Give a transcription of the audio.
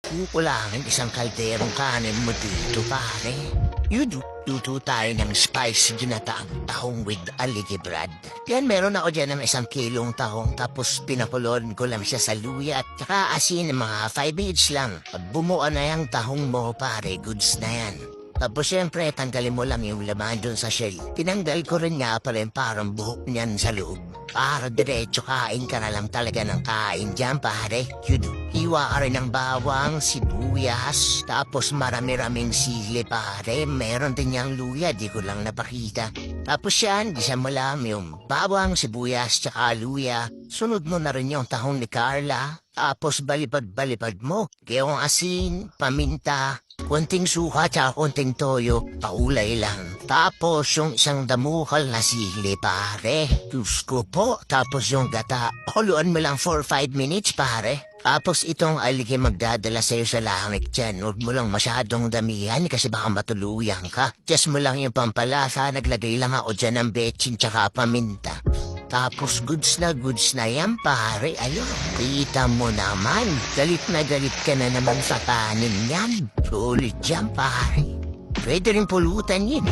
kukulangin isang kalderong kanin mo dito, pare. Luto tayo ng spicy ginataang tahong with aligibrad. Yan, meron ako dyan ng 1 kilong tahong tapos pinakulon ko lang siya sa luya at saka asin mga 5 minutes lang. Pag bumuo na yung tahong mo, pare, goods na yan. Tapos syempre, tanggalin mo lang yung laman dun sa shell. Tinanggal ko rin nga pa rin parang buhok niyan sa loob. Para diretso kain ka na lang talaga ng kain dyan, pare. Hiwa ka rin ng bawang, sibuyas, tapos marami-raming sili, pare. Meron din niyang luya, di ko lang napakita. Tapos yan, gisa mo lang yung bawang, sibuyas, tsaka luya. Sunod mo na rin yung tahong ni Carla. Tapos balipad-balipad mo. Yung asin, paminta, konting suka tsaka konting toyo, paulay lang. Tapos yung isang damukal na sili, pare. Diyos ko po. Tapos yung gata, huluan mo lang for 5 minutes, pare. Tapos itong aligi magdadala sa'yo sa langit dyan. Huwag mo lang masyadong damihan kasi baka matuluyan ka. Just mo lang yung pampalasa, naglagay lang ako dyan ng betchin tsaka paminta. Tapos goods na yan, pare. Ayun, kita mo naman. Galit ka na naman sa kanin yan. Sulit yan, pare. Pwede rin pulutan yun.